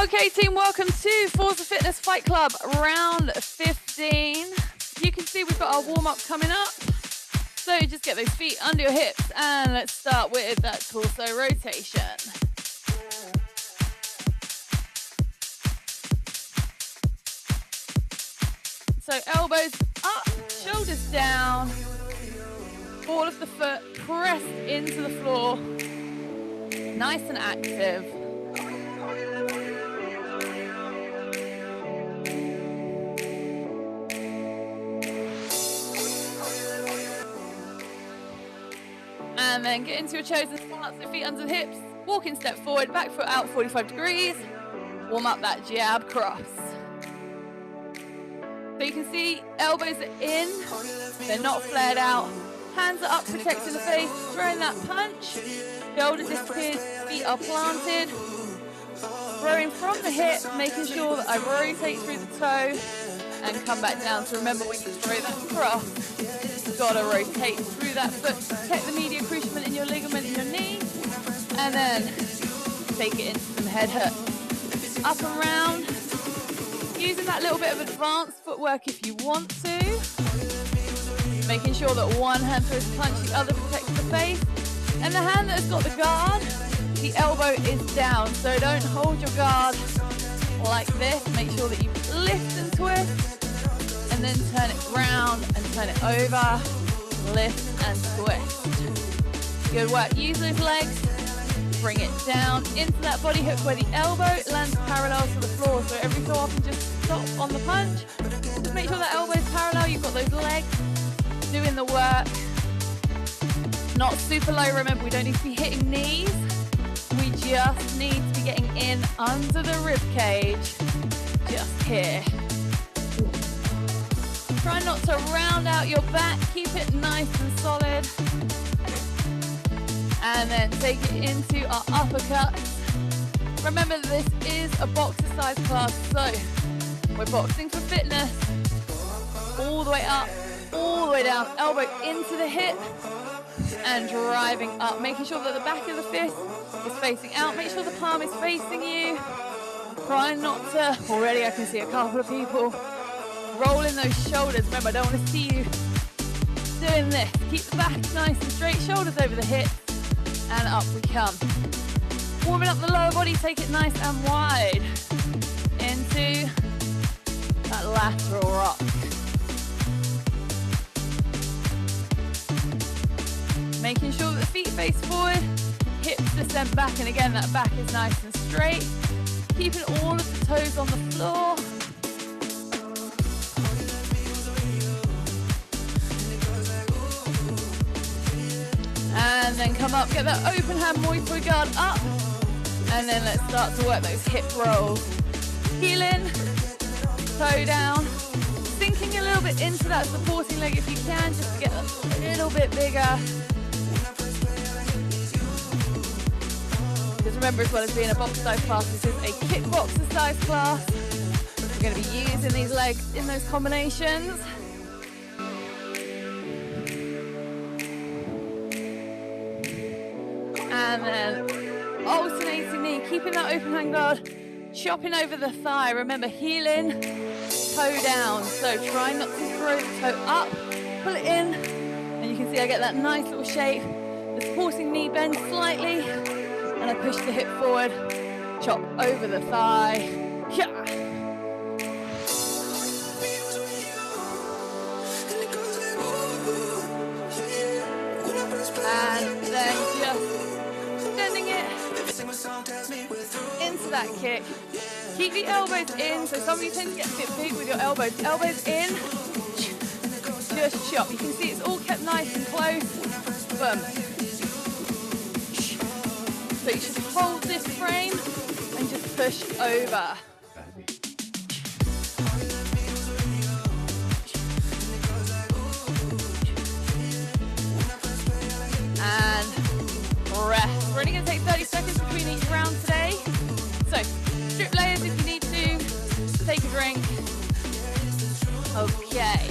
Okay, team, welcome to Forza Fitness Fight Club, round 15. You can see we've got our warm-up coming up. So just get those feet under your hips and let's start with that torso rotation. So elbows up, shoulders down, ball of the foot pressed into the floor, nice and active. And then get into your chosen stance, so feet under the hips, walking step forward, back foot out 45 degrees, warm up that jab cross. So you can see elbows are in, they're not flared out, hands are up protecting the face, throwing that punch, shoulder disappears, feet are planted, throwing from the hip, making sure that I rotate through the toe and come back down. So remember when you throw that cross, you've got to rotate through that foot, protect the medial cruciate in your ligament in your knee, and then take it into some head hooks. Up and round, using that little bit of advanced footwork if you want to. Making sure that one hand throws a punch, the other protects the face. And the hand that has got the guard, the elbow is down. So don't hold your guard like this. Make sure that you lift and twist. And then turn it round and turn it over. Lift and twist. Good work. Use those legs. Bring it down into that body hook where the elbow lands parallel to the floor. So every so often just stop on the punch. Just make sure that elbow is parallel. You've got those legs doing the work. Not super low. Remember, we don't need to be hitting knees. We just need to be getting in under the rib cage. Just here. Try not to round out your back. Keep it nice and solid. And then take it into our uppercuts. Remember that this is a boxer size class, so we're boxing for fitness. All the way up, all the way down, elbow into the hip and driving up, making sure that the back of the fist is facing out. Make sure the palm is facing you. Try not to, already I can see a couple of people rolling those shoulders. Remember, I don't want to see you doing this. Keep the back nice and straight, shoulders over the hips. And up we come. Warming up the lower body, take it nice and wide. Into that lateral rock. Making sure that the feet face forward, hips descend back, and again that back is nice and straight. Keeping all of the toes on the floor. And then come up, get that open hand Muay Thai guard up. And then let's start to work those hip rolls. Heel in, toe down. Sinking a little bit into that supporting leg if you can, just to get a little bit bigger. Because remember, as well as being a box size class, this is a kickboxer size class. We're going to be using these legs in those combinations. And then alternating knee, keeping that open hand guard, chopping over the thigh. Remember, heel in, toe down. So try not to throw the toe up, pull it in, and you can see I get that nice little shape. The supporting knee bends slightly, and I push the hip forward, chop over the thigh. Yeah. And then just extending it into that kick. Keep the elbows in, so some of you tend to get a bit big with your elbows. Elbows in, just chop. You can see it's all kept nice and close. Boom. So you should hold this frame and just push over. And rest. We're only going to take 30 seconds between each round today. So strip layers if you need to. Take a drink. Okay.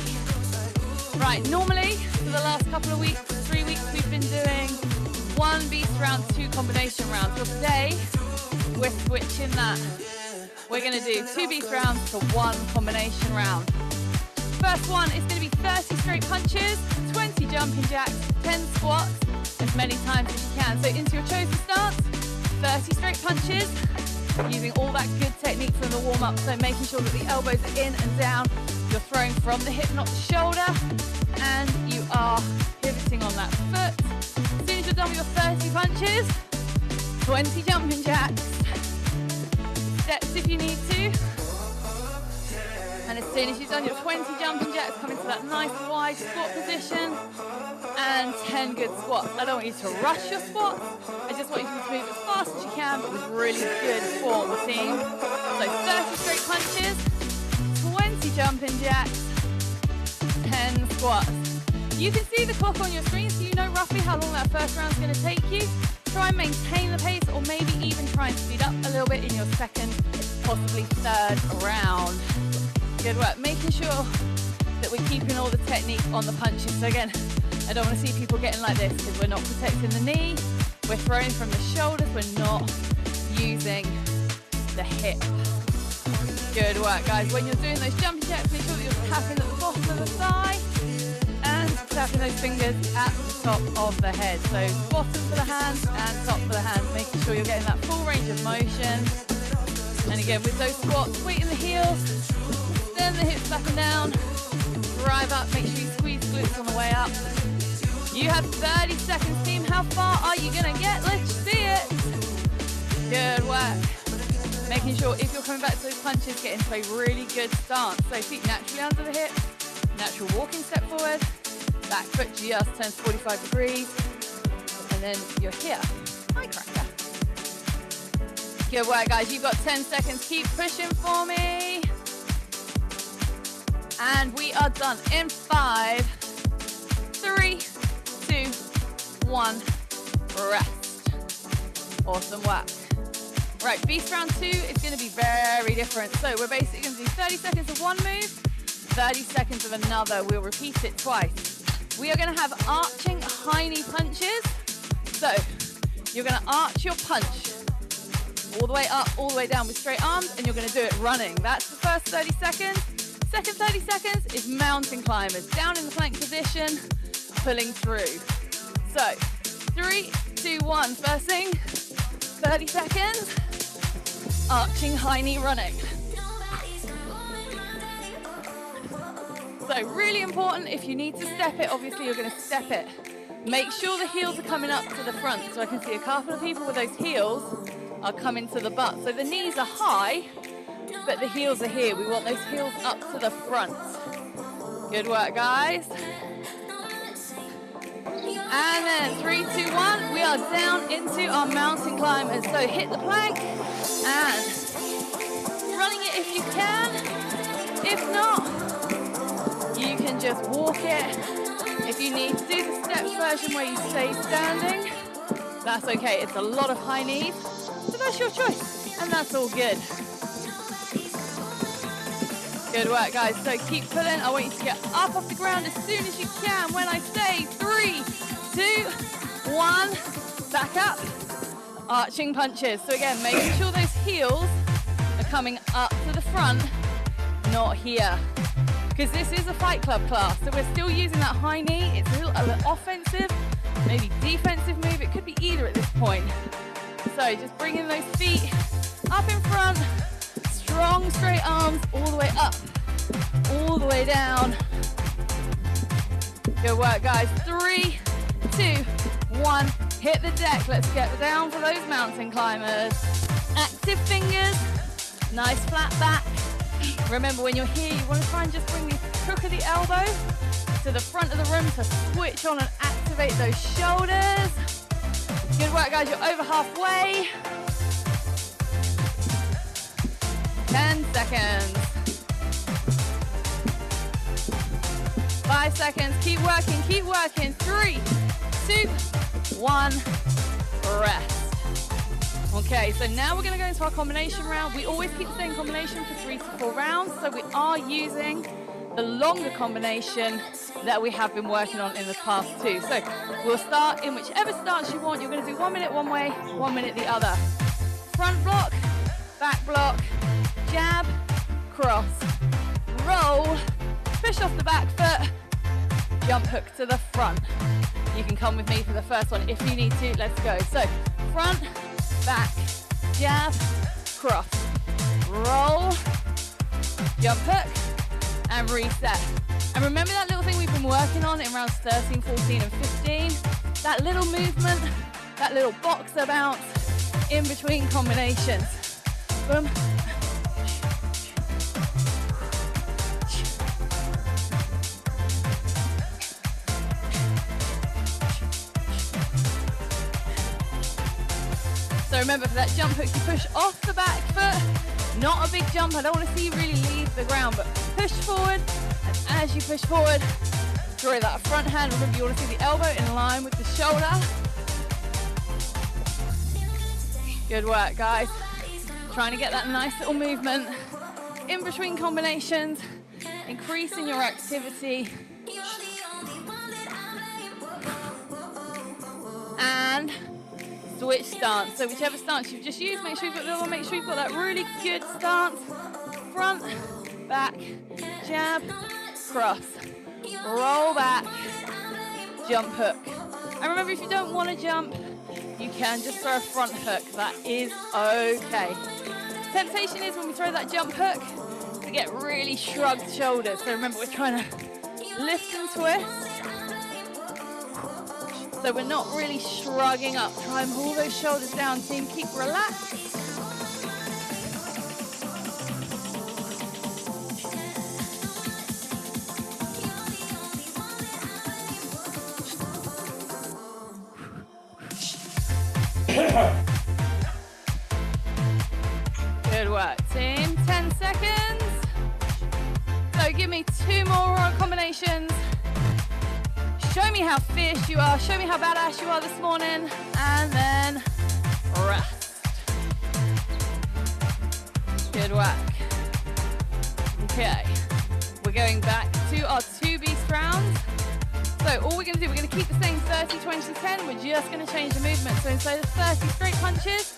Right, normally for the last couple of weeks, 3 weeks, we've been doing one beast round, 2 combination rounds. Well, today we're switching that. we're going to do 2 beast rounds to 1 combination round. First one is going to be 30 straight punches, 20 jumping jacks, 10 squats, as many times as you can. So into your chosen stance, 30 straight punches, using all that good technique from the warm-up. So making sure that the elbows are in and down. You're throwing from the hip, not the shoulder, and you are pivoting on that foot. As soon as you're done with your 30 punches, 20 jumping jacks, steps if you need to. And as soon as you've done your 20 jumping jacks, come into that nice wide squat position and 10 good squats. I don't want you to rush your squats. I just want you to move as fast as you can, but with really good form, team. So 30 straight punches, 20 jumping jacks, 10 squats. You can see the clock on your screen, so you know roughly how long that first round is going to take you. Try and maintain the pace, or maybe even try and speed up a little bit in your second, possibly third round. Good work. Making sure that we're keeping all the technique on the punches. So again, I don't want to see people getting like this because we're not protecting the knee. We're throwing from the shoulders. We're not using the hip. Good work, guys. When you're doing those jumping jacks, make sure that you're tapping at the bottom of the thigh and tapping those fingers at the top of the head. So bottom for the hands and top for the hands, making sure you're getting that full range of motion. And again, with those squats, weight in the heels, turn the hips back and down, drive up, make sure you squeeze glutes on the way up. You have 30 seconds, team. How far are you gonna get? Let's see it. Good work. Making sure if you're coming back to those punches, get into a really good stance. So feet naturally under the hips, natural walking step forward, back foot just turns 45 degrees, and then you're here. High cracker. Good work, guys. You've got 10 seconds. Keep pushing for me. And we are done in 5, 3, 2, 1, rest. Awesome work. Right, beast round 2 is going to be very different. So we're basically going to do 30 seconds of one move, 30 seconds of another. We'll repeat it twice. We are going to have arching high knee punches. So you're going to arch your punch all the way up, all the way down with straight arms, and you're going to do it running. That's the first 30 seconds. Second 30 seconds is mountain climbers, down in the plank position, pulling through. So 3, 2, 1, first thing, 30 seconds, arching high knee running. So really important, if you need to step it, obviously you're going to step it. Make sure the heels are coming up to the front. So I can see a couple of people with those heels are coming to the butt. So the knees are high, but the heels are here. We want those heels up to the front. Good work, guys. And then 3, 2, 1, we are down into our mountain climbers. So hit the plank and running it if you can. If not, you can just walk it. If you need to do the steps version where you stay standing, that's okay. It's a lot of high knees, so that's your choice, and that's all good. Good work, guys. So keep pulling. I want you to get up off the ground as soon as you can. When I say 3, 2, 1, back up. Arching punches. So again, making sure those heels are coming up to the front, not here. Because this is a Fight Club class, so we're still using that high knee. It's a little offensive, maybe defensive move. It could be either at this point. So just bringing those feet up in front, strong straight arms all the way up, all the way down. Good work, guys. 3, 2, 1, hit the deck. Let's get down for those mountain climbers. Active fingers, nice flat back. Remember, when you're here, you want to try and just bring the crook of the elbow to the front of the room to switch on and activate those shoulders. Good work, guys. You're over halfway. 10 seconds. 5 seconds. Keep working, keep working. 3, 2, 1, rest. Okay, so now we're going to go into our combination round. We always keep the same combination for 3 to 4 rounds, so we are using the longer combination that we have been working on in the past too. So we'll start in whichever stance you want. You're going to do 1 minute one way, 1 minute the other. Front block, back block, jab, cross, roll, push off the back foot, jump hook to the front. You can come with me for the first one if you need to. Let's go. So front, back, jab, cross, roll, jump hook, and reset. And remember that little thing we've been working on in rounds 13, 14, and 15? That little movement, that little boxer bounce in between combinations. Boom. So remember, for that jump hook, you push off the back foot. Not a big jump. I don't want to see you really leave the ground, but push forward. And as you push forward, draw that front hand. Remember, you want to see the elbow in line with the shoulder. Good work, guys. Trying to get that nice little movement in between combinations, increasing your activity. And switch stance. So whichever stance you've just used, make sure you've got the other one. Make sure you've got that really good stance. Front, back, jab, cross, roll back, jump hook. And remember, if you don't want to jump, you can just throw a front hook. That is okay. Temptation is when we throw that jump hook to get really shrugged shoulders. So remember, we're trying to lift and twist. So we're not really shrugging up. Try and pull those shoulders down, team. Keep relaxed. Good work, team. 10 seconds. So give me 2 more combinations. Show me how fierce you are. Show me how badass you are this morning. And then rest. Good work. Okay. We're going back to our 2 beast rounds. So all we're going to do, we're going to keep the same 30, 20, 10. We're just going to change the movement. So instead of 30 straight punches,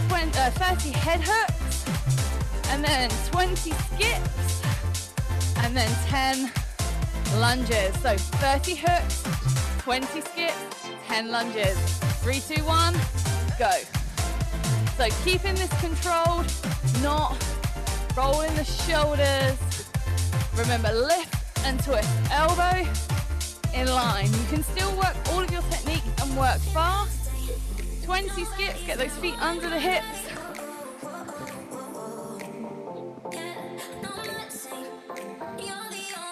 30 head hooks, and then 20 skips, and then 10 lunges. So 30 hooks, 20 skips, 10 lunges. 3, 2, 1, go. So keeping this controlled, not rolling the shoulders. Remember, lift and twist. Elbow in line. You can still work all of your technique and work fast. 20 skips, get those feet under the hips.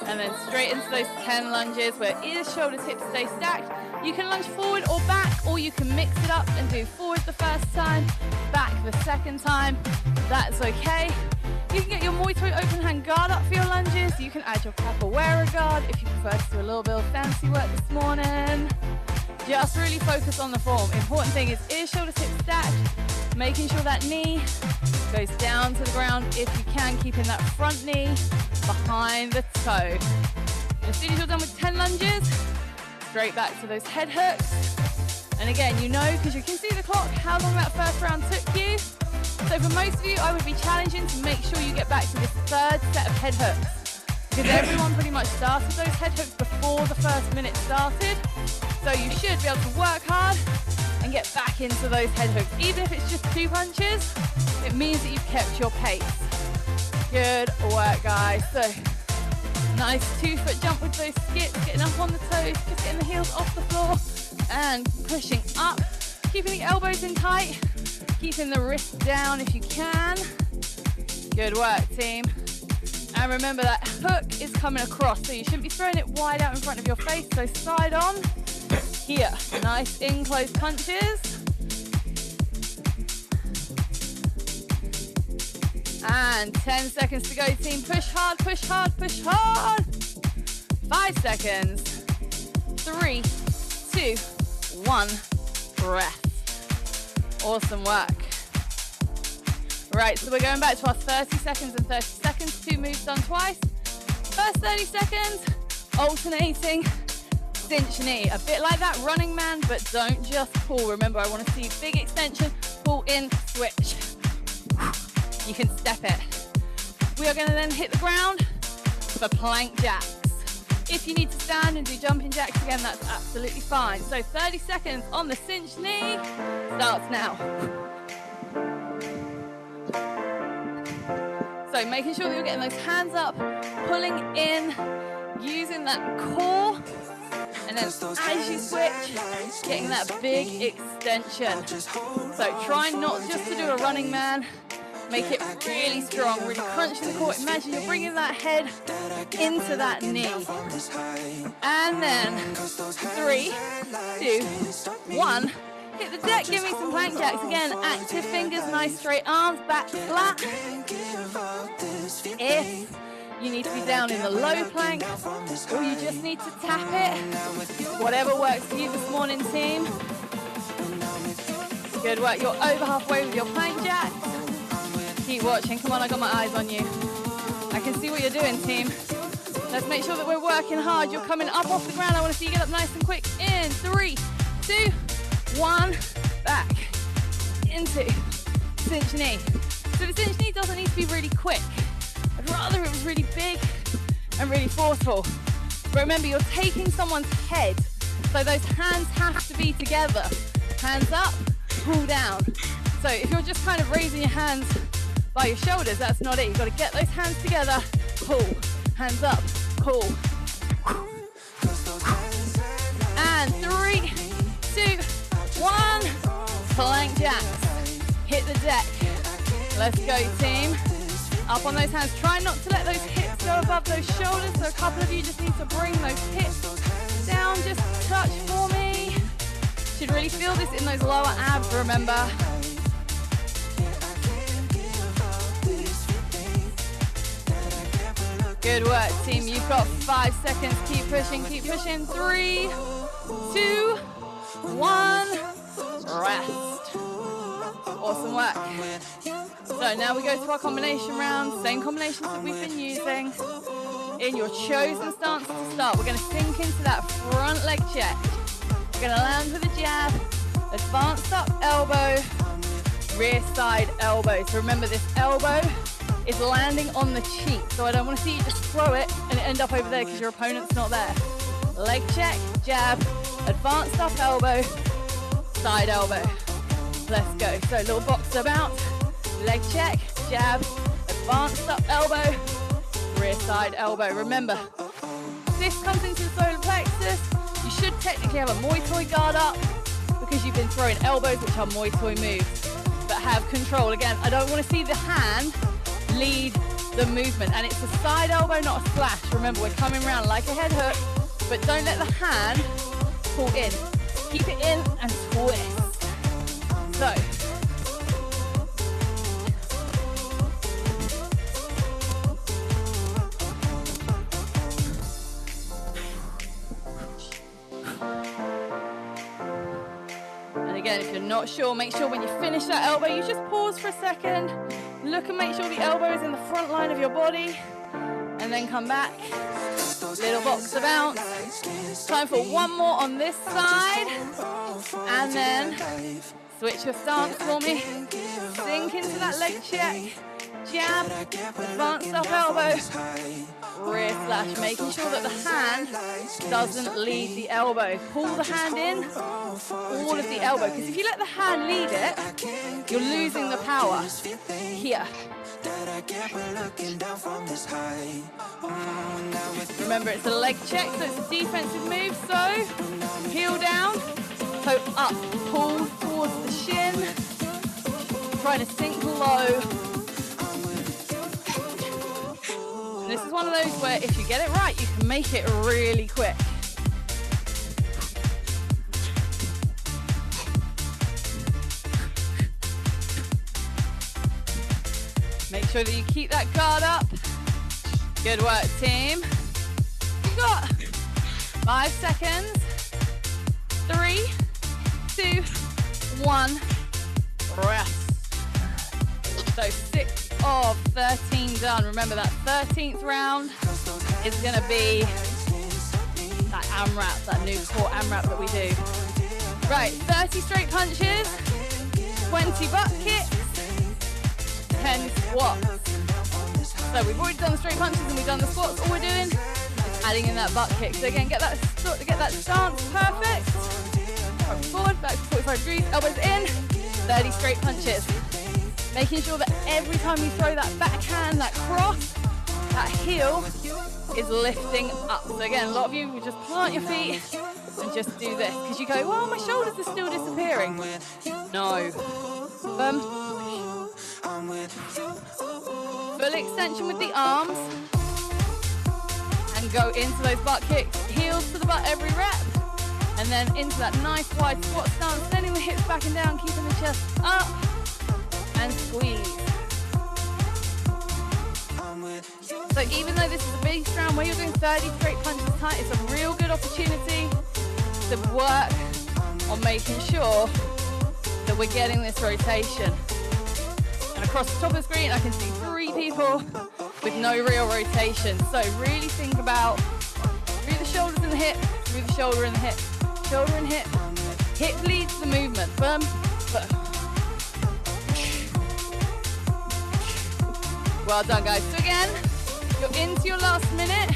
And then straight into those 10 lunges where ears, shoulders, hips stay stacked. You can lunge forward or back, or you can mix it up and do forward the first time, back the second time. That's okay. You can get your Muay Thai open hand guard up for your lunges. You can add your capoeira guard if you prefer to do a little bit of fancy work this morning. Just really focus on the form. Important thing is ears, shoulders, hips stacked. Making sure that knee goes down to the ground if you can, keeping that front knee behind the toe. And as soon as you're done with 10 lunges, straight back to those head hooks. And again, you know, because you can see the clock, how long that first round took you. So for most of you, I would be challenging to make sure you get back to this 3rd set of head hooks, because everyone pretty much started those head hooks before the first minute started. So you should be able to work hard and get back into those head hooks. Even if it's just 2 punches, it means that you've kept your pace. Good work, guys. So nice 2-foot jump with those skips, getting up on the toes, just getting the heels off the floor and pushing up, keeping the elbows in tight, keeping the wrists down if you can. Good work, team. And remember that hook is coming across, so you shouldn't be throwing it wide out in front of your face, so side on. Here, nice in close punches. And 10 seconds to go, team. Push hard, push hard, push hard. 5 seconds. 3, 2, 1, rest. Awesome work. Right, so we're going back to our 30 seconds and 30 seconds. 2 moves done twice. First 30 seconds, alternating cinch knee. A bit like that running man, but don't just pull. Remember, I want to see big extension, pull in, switch. You can step it. We are going to then hit the ground for plank jacks. If you need to stand and do jumping jacks again, that's absolutely fine. So 30 seconds on the cinched knee starts now. So making sure that you're getting those hands up, pulling in, using that core, and then as you switch, getting that big extension. So try not just to do a running man, make it really strong, really crunching the core. Imagine you're bringing that head into that knee. And then 3, 2, 1. Hit the deck, give me some plank jacks. Again, active fingers, nice straight arms, back flat. If you need to be down in the low plank, or you just need to tap it, whatever works for you this morning, team. Good work, you're over halfway with your plank jacks. Keep watching, come on, I got my eyes on you. I can see what you're doing, team. Let's make sure that we're working hard. You're coming up off the ground. I want to see you get up nice and quick. In 3, 2, 1, back into cinch knee. So the cinch knee doesn't need to be really quick. I'd rather it was really big and really forceful. But remember, you're taking someone's head, so those hands have to be together. Hands up, pull down. So if you're just kind of raising your hands by your shoulders, that's not it. You've got to get those hands together, pull, hands up, pull. And 3, 2, 1, plank jacks. Hit the deck. Let's go, team. Up on those hands. Try not to let those hips go above those shoulders. So a couple of you just need to bring those hips down just a touch for me. Should really feel this in those lower abs, remember. Good work, team. You've got 5 seconds. Keep pushing, keep pushing. 3, 2, 1, rest. Awesome work. So now we go to our combination round. Same combinations that we've been using. In your chosen stance to start, we're going to sink into that front leg check. We're going to land with a jab, advanced up elbow, rear side elbow. So remember, this elbow is landing on the cheek. So I don't want to see you just throw it and it end up over there because your opponent's not there. Leg check, jab, advanced up elbow, side elbow. Let's go. So little boxer bounce, leg check, jab, advanced up elbow, rear side elbow. Remember, this comes into the solar plexus. You should technically have a Muay Thai guard up because you've been throwing elbows, which are Muay Thai moves. But have control. Again, I don't want to see the hand lead the movement. And it's a side elbow, not a splash. Remember, we're coming around like a head hook, but don't let the hand pull in. Keep it in and twist. So, and again, if you're not sure, make sure when you finish that elbow, you just pause for a second, look and make sure the elbow is in the front line of your body, and then come back. Little boxer bounce. Time for one more on this side, and then switch your stance for me. Sink into that leg check. Jab, advanced up elbow, rear slash, making sure that the hand doesn't lead the elbow. Pull the hand in, all of the elbow, because if you let the hand lead it, you're losing the power. Here. Remember, it's a leg check, so it's a defensive move, so heel down, toe up, pull towards the shin, trying to sink low. And this is one of those where if you get it right, you can make it really quick. Make sure that you keep that guard up. Good work, team. You've got 5 seconds. 3, 2, 1, rest. So 6 of 13 done. Remember, that 13th round is going to be that AMRAP, that new core AMRAP that we do. Right, 30 straight punches, 20 butt kicks, 10 squats. So we've already done the straight punches and we've done the squats. All we're doing is adding in that butt kick. So again, get that stance perfect. Forward, back to 45 degrees, elbows in, 30 straight punches. Making sure that every time you throw that backhand, that cross, that heel is lifting up. So again, a lot of you will just plant your feet and just do this because you go, well, my shoulders are still disappearing. No. Full extension with the arms and go into those butt kicks, heels to the butt every rep, and then into that nice wide squat stance, sending the hips back and down, keeping the chest up, and squeeze. So even though this is a big round where you're doing 30 straight punches tight, it's a real good opportunity to work on making sure that we're getting this rotation. And across the top of the screen, I can see 3 people with no real rotation. So really think about through the shoulders and the hip, through the shoulder and the hip, shoulder and hip. Hip leads the movement. Boom, boom. Well done, guys. So again, you're into your last minute.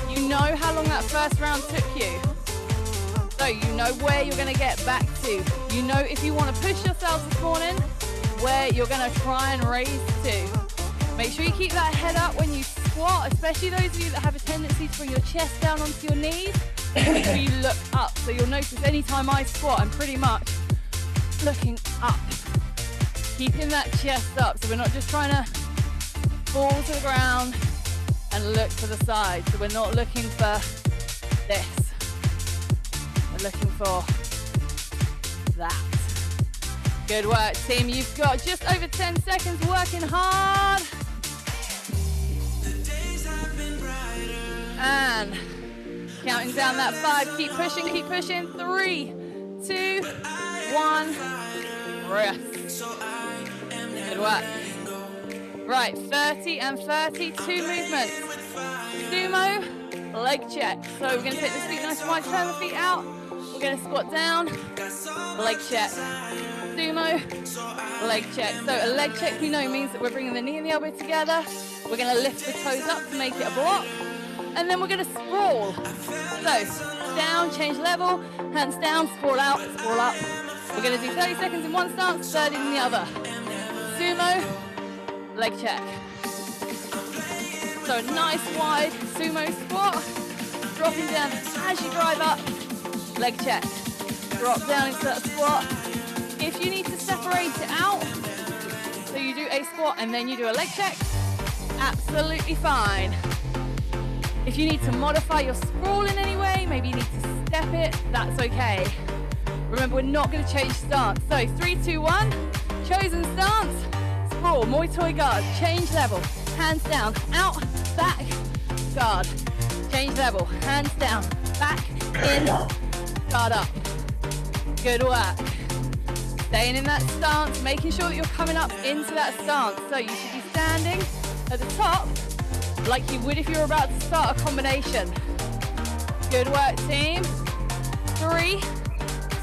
You know how long that first round took you. So you know where you're going to get back to. You know if you want to push yourself this morning, where you're going to try and raise to. Make sure you keep that head up when you squat, especially those of you that have a tendency to bring your chest down onto your knees. Make sure you look up. So you'll notice anytime I squat, I'm pretty much looking up. Keeping that chest up. So we're not just trying to fall to the ground and look to the side. So we're not looking for this. We're looking for that. Good work, team. You've got just over 10 seconds working hard. And counting down that 5. Keep pushing, keep pushing. 3, 2, 1. Rest. Good work. Right, 30 and 32 movements. Sumo, leg check. So we're going to take the feet nice and wide, turn the feet out. We're going to squat down, leg check. Sumo, leg check. So a leg check we know means that we're bringing the knee and the elbow together. We're going to lift the toes up to make it a block. And then we're going to sprawl. So down, change level, hands down, sprawl out, sprawl up. We're going to do 30 seconds in one stance, 30 in the other. Sumo, leg check. So a nice wide sumo squat, dropping down as you drive up, leg check. Drop down into that squat. If you need to separate it out, so you do a squat and then you do a leg check, absolutely fine. If you need to modify your sprawl in any way, maybe you need to step it, that's okay. Remember, we're not going to change stance. So 3, 2, 1, chosen stance, sprawl, Muay Thai guard, change level, hands down, out, back, guard, change level, hands down, back, in, guard up. Good work. Staying in that stance, making sure that you're coming up into that stance. So you should be standing at the top like you would if you were about to start a combination. Good work, team. 3,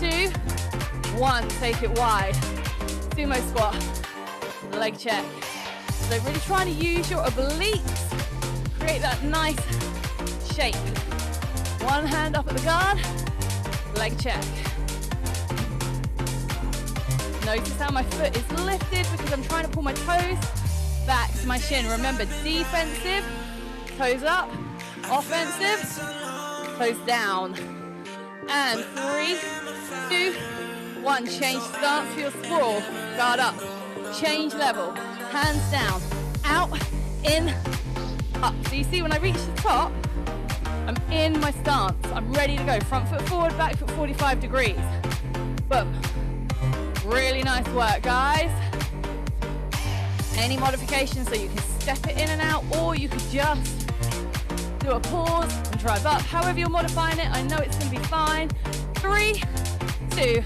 2, 1. Take it wide. Sumo squat. Leg check. So really trying to use your obliques. Create that nice shape. One hand up at the guard. Leg check. Notice how my foot is lifted because I'm trying to pull my toes back to my shin. Remember, defensive, toes up, offensive, toes down. And 3, 2, 1. Change stance for your sprawl. Guard up. Change level. Hands down. Out, in, up. So you see when I reach the top, I'm in my stance. I'm ready to go. Front foot forward, back foot 45 degrees. Boom. Really nice work, guys. Any modifications, so you can step it in and out, or you could just do a pause and drive up. However you're modifying it, I know it's going to be fine. 3, 2,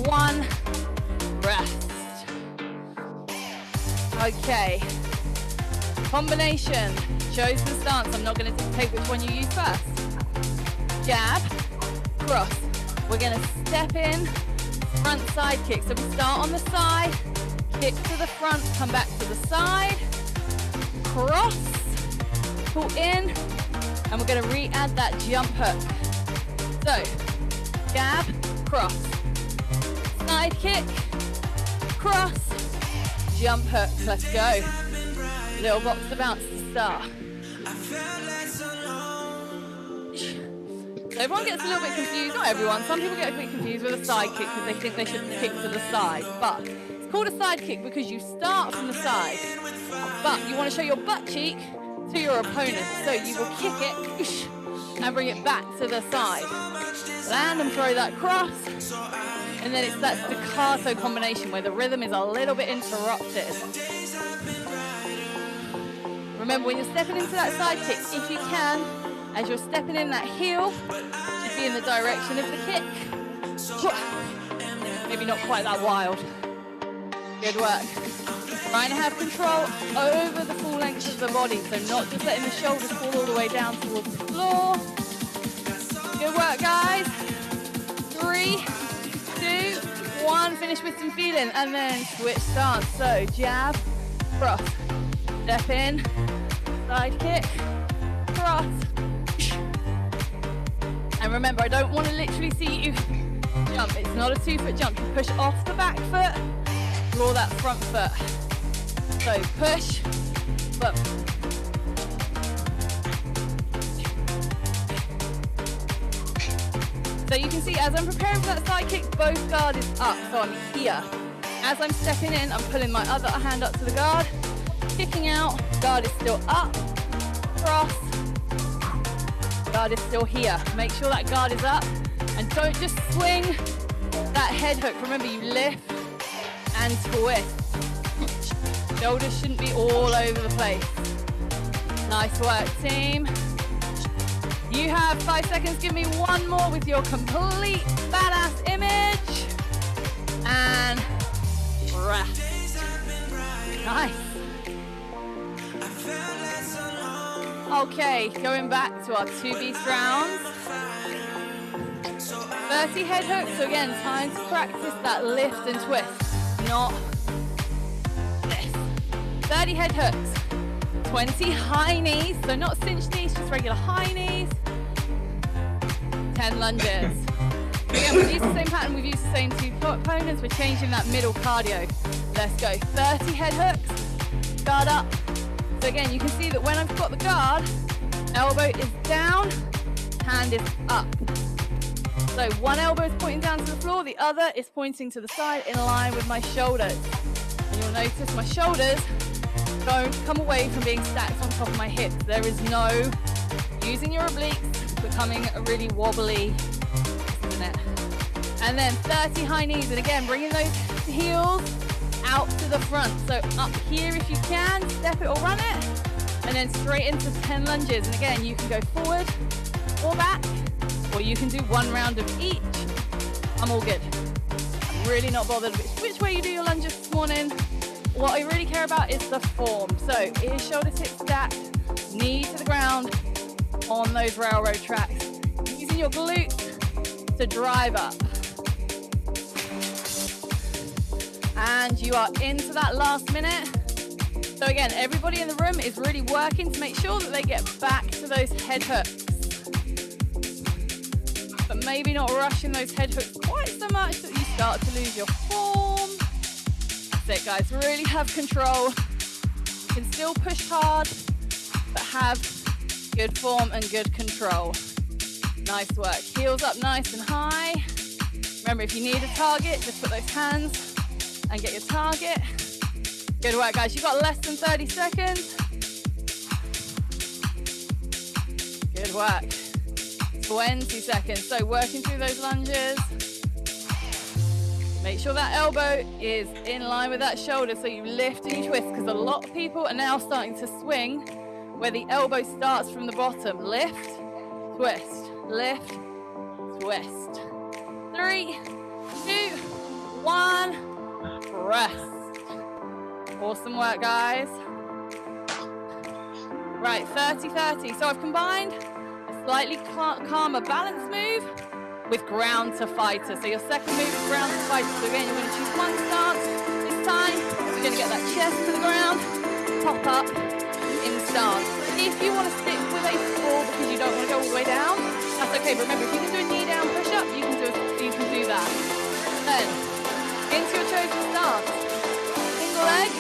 1, rest. Okay. Combination. Chosen stance. I'm not going to dictate which one you use first. Jab, cross. We're going to step in, front side kick. So we start on the side, kick to the front, come back to the side, cross, pull in, and we're going to re-add that jump hook. So, jab, cross, side kick, cross, jump hook. Let's go. Little box to bounce to start. So everyone gets a little bit confused, not everyone, some people get a bit confused with a side kick because they think they should kick to the side, but it's called a side kick because you start from the side, but you want to show your butt cheek to your opponent, so you will kick it and bring it back to the side. Land and throw that cross, and then it's that staccato combination where the rhythm is a little bit interrupted. Remember, when you're stepping into that side kick, if you can, as you're stepping in, that heel should be in the direction of the kick. Maybe not quite that wild. Good work. Trying to have control over the full length of the body, so not just letting the shoulders fall all the way down towards the floor. Good work, guys. 3, 2, 1. Finish with some feeling, and then switch stance. So jab, cross, step in, side kick, cross. And remember, I don't want to literally see you jump. It's not a 2-foot jump. You push off the back foot, draw that front foot. So push, bump. So you can see as I'm preparing for that side kick, both guard is up. So I'm here. As I'm stepping in, I'm pulling my other hand up to the guard, kicking out, guard is still up, cross, guard is still here. Make sure that guard is up and don't just swing that head hook. Remember, you lift and twist. Shoulders shouldn't be all over the place. Nice work, team. You have 5 seconds. Give me one more with your complete badass image. And rest. Nice. Okay, going back to our 2 beast rounds. 30 head hooks. So again, time to practice that lift and twist, not this. 30 head hooks. 20 high knees, so not cinched knees, just regular high knees. 10 lunges. Again, we've used the same pattern, we've used the same 2 opponents, we're changing that middle cardio. Let's go. 30 head hooks, guard up. So again, you can see that when I've got the guard, elbow is down, hand is up. So one elbow is pointing down to the floor, the other is pointing to the side in line with my shoulders. And you'll notice my shoulders don't come away from being stacked on top of my hips. There is no using your obliques, becoming a really wobbly, isn't it? And then 30 high knees, and again, bringing those heels out to the front. So up here if you can, step it or run it, and then straight into 10 lunges. And again, you can go forward or back, or you can do 1 round of each. I'm all good. I'm really not bothered which way you do your lunges this morning. What I really care about is the form. So ears, shoulders, hips stacked, knee to the ground on those railroad tracks. Using your glutes to drive up. And you are into that last minute. So again, everybody in the room is really working to make sure that they get back to those head hooks. But maybe not rushing those head hooks quite so much that you start to lose your form. That's it, guys. Really have control. You can still push hard, but have good form and good control. Nice work. Heels up nice and high. Remember, if you need a target, just put those hands and get your target. Good work, guys. You've got less than 30 seconds. Good work. 20 seconds. So working through those lunges. Make sure that elbow is in line with that shoulder so you lift and you twist, because a lot of people are now starting to swing where the elbow starts from the bottom. Lift, twist, lift, twist. 3, 2, 1, rest. Awesome work, guys. Right, 30-30. So I've combined a slightly calmer balance move with ground to fighter. So your second move is ground to fighter. So again, you're going to choose one stance this time. You're gonna get that chest to the ground, pop up in stance. If you want to stick with a sprawl because you don't want to go all the way down, that's okay. But remember, if you can do a knee down push up, you can do that. Then into your chosen stance. Single leg,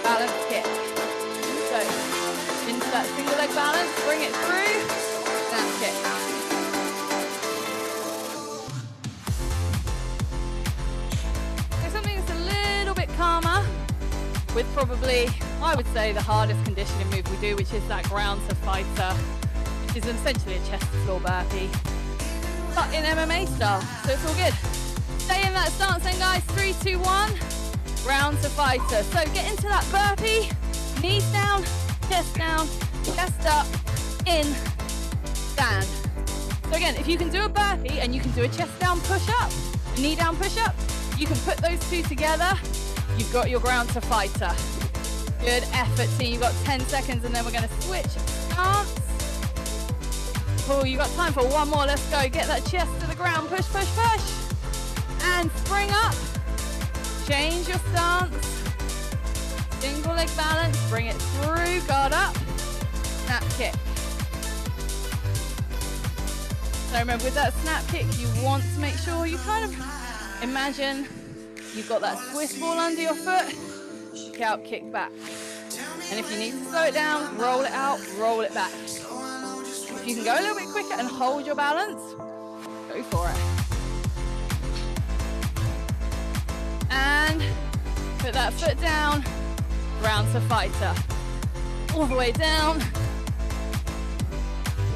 balance kick. So into that single leg balance, bring it through, snap kick. So something that's a little bit calmer with probably, I would say, the hardest conditioning move we do, which is that ground to fighter, which is essentially a chest to floor burpee, but in MMA style, so it's all good. Stay in that stance then, guys. 3, 2, 1, ground to fighter. So get into that burpee, knees down, chest up, in, stand. So again, if you can do a burpee and you can do a chest down push up, a knee down push up, you can put those two together, you've got your ground to fighter. Good effort, team. You've got 10 seconds and then we're gonna switch stance. Cool, you got time for one more, let's go. Get that chest to the ground, push, push, push. And spring up, change your stance. Single leg balance, bring it through, guard up, snap kick. So remember, with that snap kick, you want to make sure you kind of imagine you've got that Swiss ball under your foot, kick out, kick back. And if you need to slow it down, roll it out, roll it back. If you can go a little bit quicker and hold your balance, go for it. And put that foot down, ground to fighter. All the way down,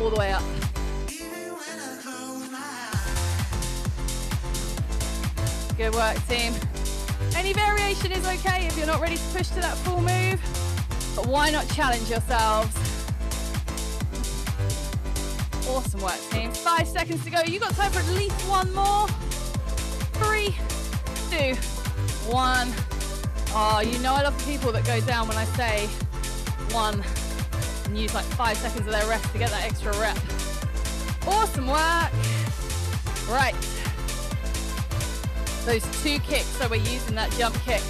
all the way up. Good work, team. Any variation is okay if you're not ready to push to that full move, but why not challenge yourselves? Awesome work, team. 5 seconds to go. You got time for at least one more. 3, 2, 1. Oh, you know I love the people that go down when I say 1 and use like 5 seconds of their rest to get that extra rep. Awesome work. Right. Those 2 kicks, so we're using that jump kick.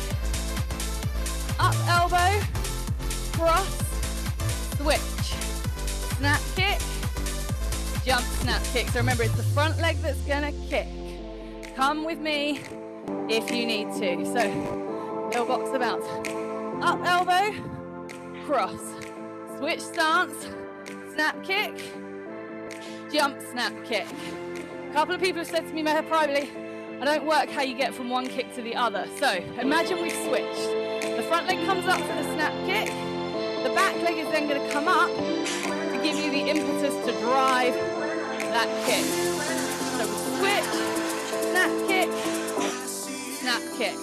Up elbow, cross, switch, snap kick, jump, snap kick. So remember, it's the front leg that's gonna kick. Come with me if you need to. So, little box of bounce. Up elbow, cross, switch stance, snap kick, jump, snap kick. A couple of people have said to me privately, I don't work how you get from one kick to the other. So imagine we've switched. The front leg comes up for the snap kick. The back leg is then going to come up to give you the impetus to drive that kick. So we switch, snap kick, snap kick.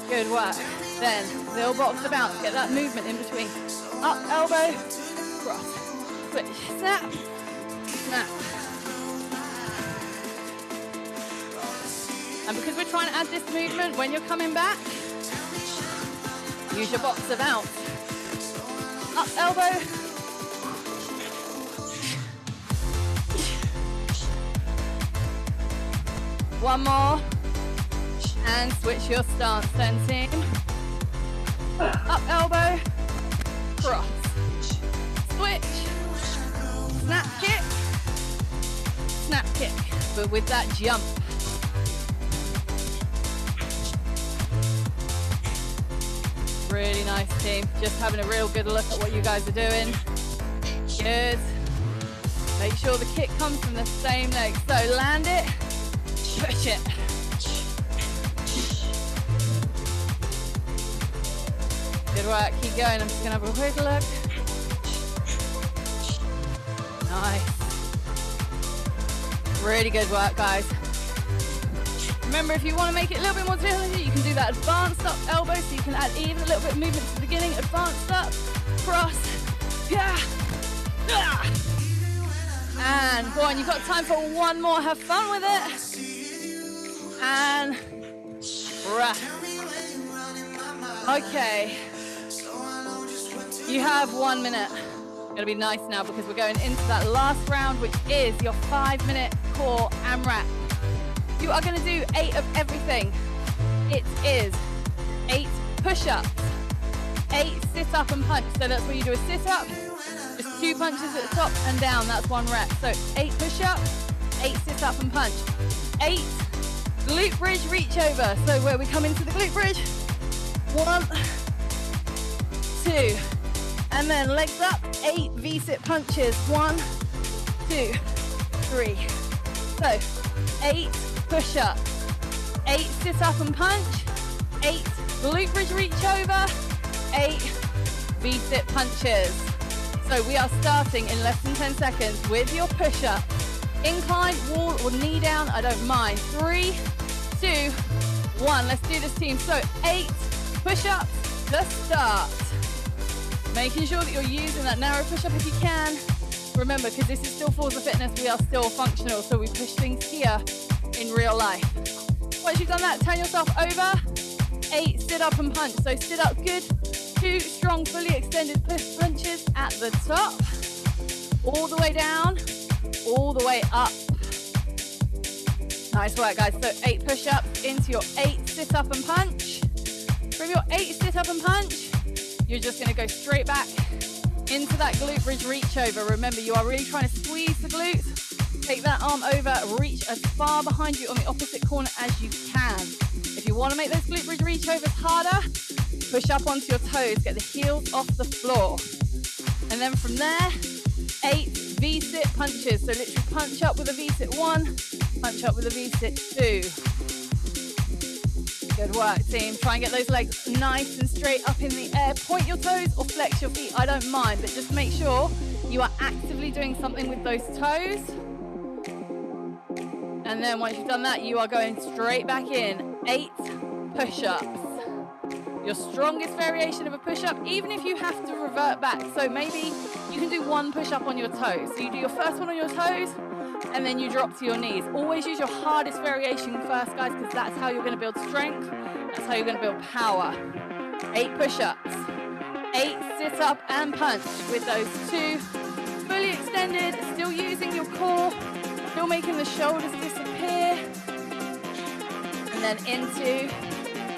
Good work. Then little box of bounce. Get that movement in between. Up elbow, cross, switch, snap, snap. And because we're trying to add this movement, when you're coming back, use your box of bounce. Up elbow. One more. And switch your stance then, team. Up elbow. Cross. Switch. Snap kick. Snap kick. But with that jump. Really nice, team. Just having a real good look at what you guys are doing. Good. Make sure the kick comes from the same leg. So land it, push it. Good work, keep going. I'm just gonna have a quick look. Nice. Really good work, guys. Remember, if you want to make it a little bit more difficult, you can do that advanced up elbow, so you can add even a little bit of movement to the beginning. Advanced up, cross, yeah, yeah. And go on, you've got time for one more. Have fun with it. And rest. Okay. You have 1 minute. Gonna be nice now because we're going into that last round, which is your 5-minute core AMRAP. You are going to do 8 of everything. It is push-ups, 8 sit-up and punch. So that's where you do a sit-up, just 2 punches at the top and down, that's 1 rep. So 8 push-ups, 8 sit-up and punch. 8 glute bridge reach over. So where we come into the glute bridge, 1, 2, and then legs up, 8 V-sit punches, 1, 2, 3. So 8 push-ups, 8 sit-up and punch, 8 glute bridge reach over, 8 V-sit punches. So we are starting in less than 10 seconds with your push-up. Incline, wall, or knee down, I don't mind. 3, 2, 1. Let's do this, team. So 8 push-ups to start. Making sure that you're using that narrow push-up if you can. Remember, because this is still Forza Fitness, we are still functional, so we push things here in real life. Once you've done that, turn yourself over. 8 sit-up and punch. So sit up good. 2 strong, fully extended push punches at the top. All the way down, all the way up. Nice work, guys. So 8 push-ups into your 8 sit-up and punch. From your 8 sit-up and punch, you're just going to go straight back into that glute bridge reach over. Remember, you are really trying to squeeze the glutes. Take that arm over, reach as far behind you on the opposite corner as you can. If you want to make those glute bridge reach overs harder, push up onto your toes, get the heels off the floor. And then from there, 8 V-sit punches. So literally punch up with a V-sit 1, punch up with a V-sit 2. Good work, team. Try and get those legs nice and straight up in the air. Point your toes or flex your feet, I don't mind, but just make sure you are actively doing something with those toes. And then once you've done that, you are going straight back in. 8 push-ups. Your strongest variation of a push-up, even if you have to revert back. So maybe you can do 1 push-up on your toes. So you do your first one on your toes, and then you drop to your knees. Always use your hardest variation first, guys, because that's how you're going to build strength. That's how you're going to build power. 8 push-ups, 8 sit-up and punch with those 2 fully extended, still using your core, still making the shoulders disappear. And then into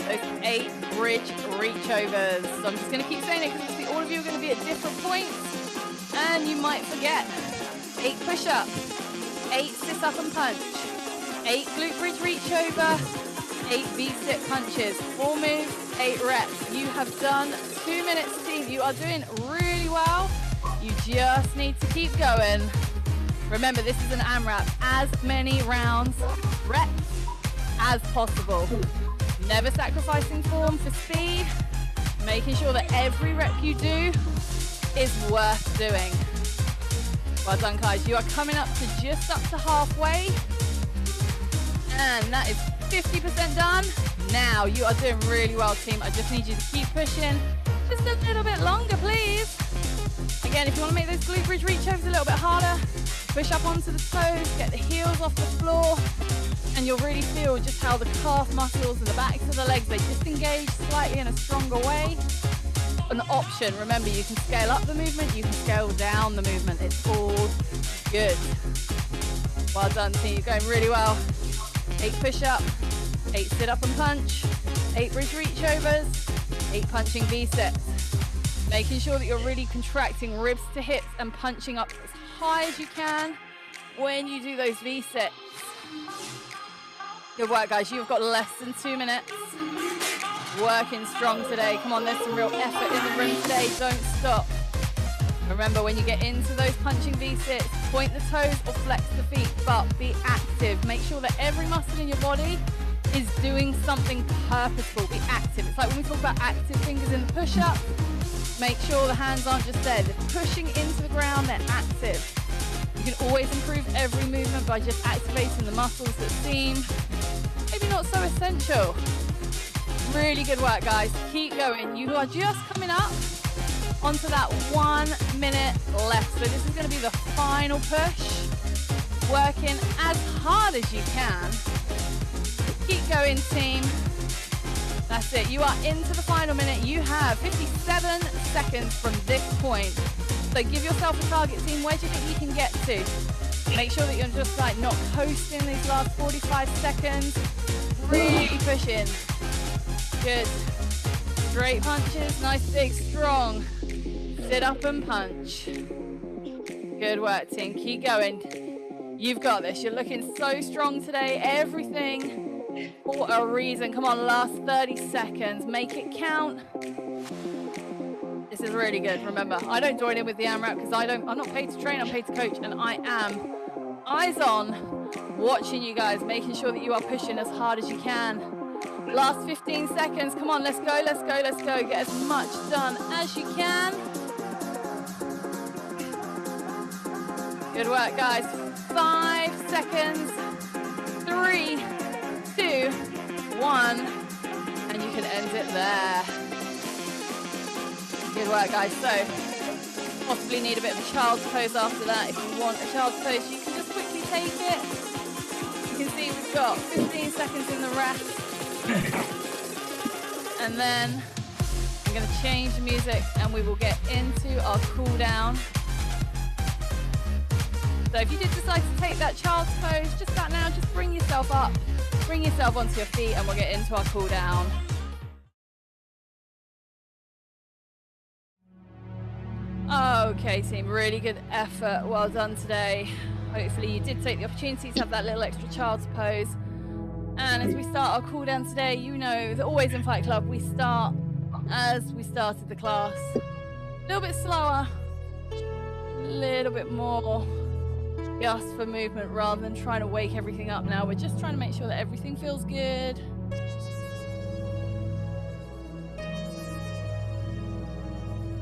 those 8 bridge reach overs. So I'm just going to keep saying it because all of you are going to be at different points and you might forget. 8 push-ups, 8 sit-up and punch, 8 glute bridge reach over, 8 V-sit punches, 4 moves, 8 reps. You have done 2 minutes, team. You are doing really well. You just need to keep going. Remember, this is an AMRAP. As many rounds, reps as possible. Never sacrificing form for speed. Making sure that every rep you do is worth doing. Well done, guys. You are coming up to just up to halfway. And that is 50% done. Now you are doing really well, team. I just need you to keep pushing just a little bit longer, please. Again, if you want to make those glute bridge reach overs a little bit harder, push up onto the toes, get the heels off the floor, and you'll really feel just how the calf muscles and the backs of the legs, they disengage slightly in a stronger way. An option, remember, you can scale up the movement, you can scale down the movement. It's all good. Well done, team. You're going really well. 8 push-up, 8 sit-up and punch, 8 bridge reach overs, 8 punching V-sets. Making sure that you're really contracting ribs to hips and punching up as high as you can when you do those V-sets. Good work, guys. You've got less than 2 minutes. Working strong today. Come on, there's some real effort in the room today. Don't stop. Remember, when you get into those punching V-sits, point the toes or flex the feet, but be active. Make sure that every muscle in your body is doing something purposeful. Be active. It's like when we talk about active fingers in the push-up. Make sure the hands aren't just there. They're pushing into the ground. They're active. You can always improve every movement by just activating the muscles that seem maybe not so essential. Really good work, guys. Keep going. You are just coming up onto that 1 minute left. So this is going to be the final push. Working as hard as you can. Keep going, team. That's it. You are into the final minute. You have 57 seconds from this point. So give yourself a target, team. Where do you think you can get to? Make sure that you're just like not coasting these last 45 seconds. Really pushing. Good. Straight punches, nice big strong. Sit up and punch. Good work, team. Keep going. You've got this. You're looking so strong today. Everything for a reason. Come on, last 30 seconds. Make it count. This is really good. Remember, I don't join in with the AMRAP because I'm not paid to train, I'm paid to coach, and I am eyes on, watching you guys, making sure that you are pushing as hard as you can. Last 15 seconds. Come on, let's go, let's go, let's go. Get as much done as you can. Good work, guys. 5 seconds. 3, 2, 1. And you can end it there. Good work, guys. So, possibly need a bit of a child's pose after that. If you want a child's pose, you can just quickly take it. You can see we've got 15 seconds in the rest. And then I'm going to change the music and we will get into our cool down. So if you did decide to take that child's pose, just that now, just bring yourself up, bring yourself onto your feet, and we'll get into our cool down. Okay, team, really good effort. Well done today. Hopefully you did take the opportunity to have that little extra child's pose. And as we start our cool down today, you know that always in Fight Club, we start as we started the class. A little bit slower, a little bit more just for movement rather than trying to wake everything up now. We're just trying to make sure that everything feels good.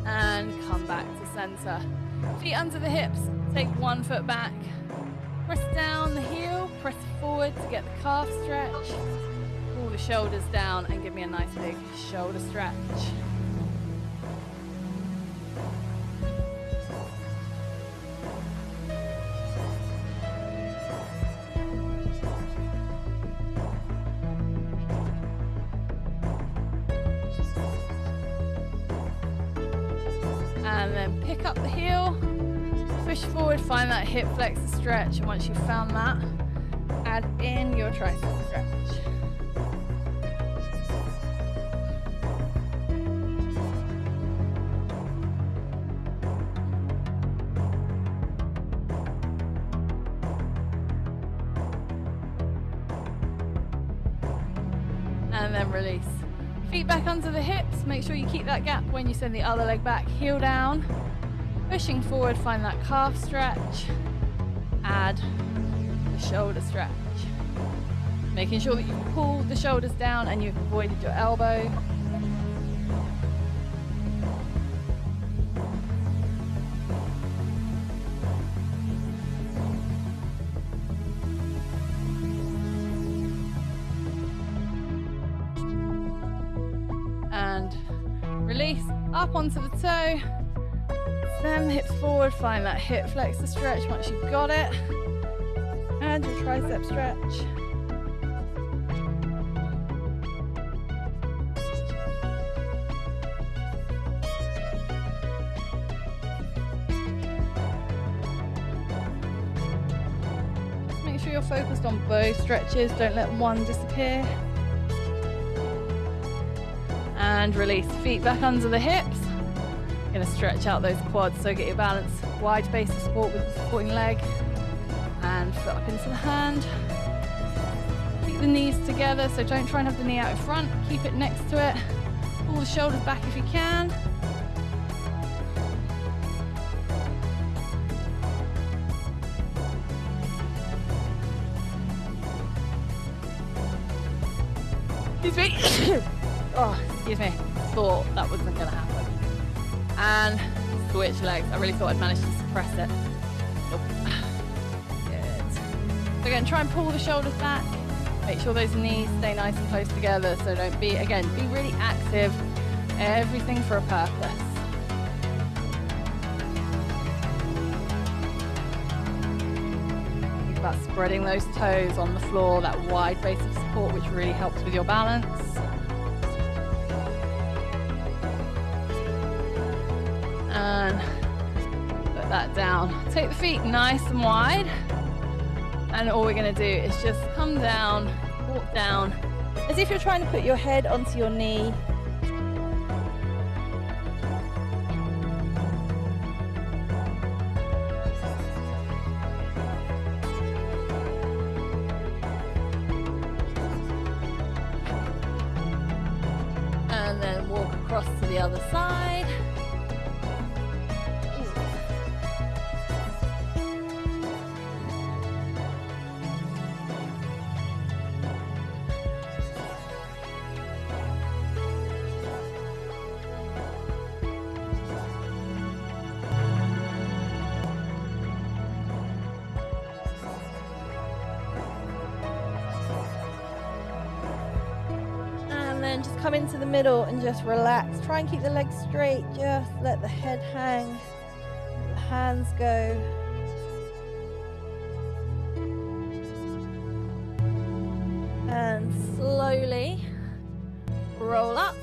And come back to center. Feet under the hips, take 1 foot back. Press down the heel, press forward to get the calf stretch. Pull the shoulders down and give me a nice big shoulder stretch. And then pick up the heel, push forward, find that hip flexor stretch, and once you've found that, add in your tricep stretch. And then release. Feet back under the hips, make sure you keep that gap when you send the other leg back, heel down. Pushing forward, find that calf stretch. Add the shoulder stretch. Making sure that you pull the shoulders down and you've avoided your elbow. And release up onto the toe. Send the hips forward, find that hip flexor stretch once you've got it. And your tricep stretch. Just make sure you're focused on both stretches, don't let one disappear. And release, feet back under the hips. You're going to stretch out those quads, so get your balance. Wide base of support with the supporting leg. And foot up into the hand. Keep the knees together, so don't try and have the knee out in front. Keep it next to it. Pull the shoulders back if you can. Excuse me. Oh, excuse me. Thought that wasn't going to happen. And switch legs. I really thought I'd managed to suppress it. Nope. Good. So again, try and pull the shoulders back. Make sure those knees stay nice and close together. So don't be, again, be really active. Everything for a purpose. Think about spreading those toes on the floor, that wide base of support, which really helps with your balance. And put that down. Take the feet nice and wide. And all we're going to do is just come down, walk down, as if you're trying to put your head onto your knee. across to the other side. And just come into the middle and just relax. Try and keep the legs straight. Just let the head hang, the hands go. And slowly roll up.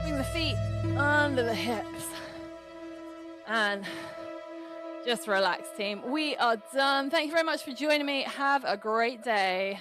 Bring the feet under the hips. And just relax, team. We are done. Thank you very much for joining me. Have a great day.